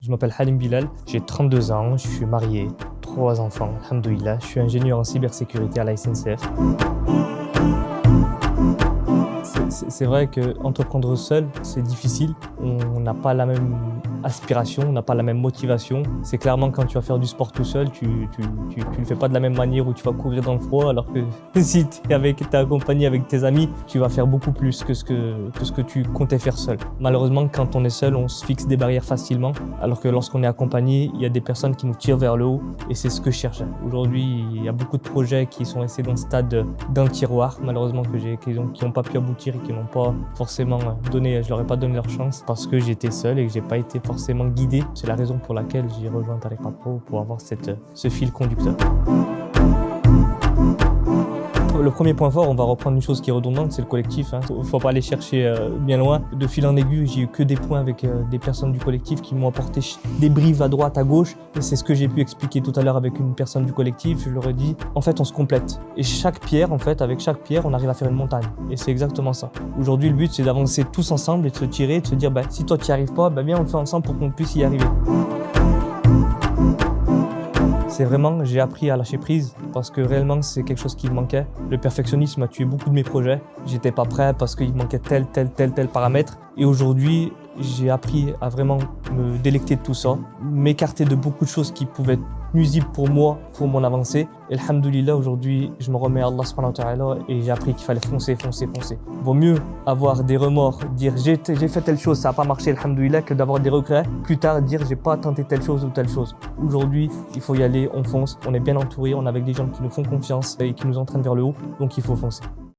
Je m'appelle Halim Bilal, j'ai 32 ans, je suis marié, 3 enfants, alhamdoulilah. Je suis ingénieur en cybersécurité à la SNCF. C'est vrai qu'entreprendre seul, c'est difficile. On n'a pas la même aspiration, on n'a pas la même motivation. C'est clairement quand tu vas faire du sport tout seul, tu le fais pas de la même manière où tu vas courir dans le froid, alors que si tu es accompagné avec tes amis, tu vas faire beaucoup plus que ce que tu comptais faire seul. Malheureusement, quand on est seul, on se fixe des barrières facilement, alors que lorsqu'on est accompagné, il y a des personnes qui nous tirent vers le haut et c'est ce que je cherchais. Aujourd'hui, il y a beaucoup de projets qui sont restés dans le stade d'un tiroir, malheureusement, qui n'ont pas pu aboutir et qui n'ont pas forcément je leur ai pas donné leur chance parce que j'étais seul et que j'ai pas été forcément guidé. C'est la raison pour laquelle j'ai rejoint Tariqa Pro pour avoir ce fil conducteur. Le premier point fort, on va reprendre une chose qui est redondante, c'est le collectif. Faut pas aller chercher bien loin. De fil en aiguille, j'ai eu que des points avec des personnes du collectif qui m'ont apporté des briefs à droite, à gauche. Et c'est ce que j'ai pu expliquer tout à l'heure avec une personne du collectif. Je leur ai dit, en fait, on se complète. Et avec chaque pierre, on arrive à faire une montagne. Et c'est exactement ça. Aujourd'hui, le but, c'est d'avancer tous ensemble et de se tirer, de se dire, si toi, tu n'y arrives pas, viens, on le fait ensemble pour qu'on puisse y arriver. C'est vraiment, j'ai appris à lâcher prise parce que réellement c'est quelque chose qui me manquait. Le perfectionnisme a tué beaucoup de mes projets. J'étais pas prêt parce qu'il manquait tel paramètre. Et aujourd'hui, j'ai appris à vraiment me délecter de tout ça, m'écarter de beaucoup de choses qui pouvaient être nuisibles pour moi, pour mon avancée. Et alhamdoulilah, aujourd'hui, je me remets à Allah subhanahu wa ta'ala et j'ai appris qu'il fallait foncer. Vaut mieux avoir des remords, dire j'ai fait telle chose, ça n'a pas marché, alhamdoulilah, que d'avoir des regrets. Plus tard, dire j'ai pas tenté telle chose ou telle chose. Aujourd'hui, il faut y aller, on fonce, on est bien entouré, on est avec des gens qui nous font confiance et qui nous entraînent vers le haut, donc il faut foncer.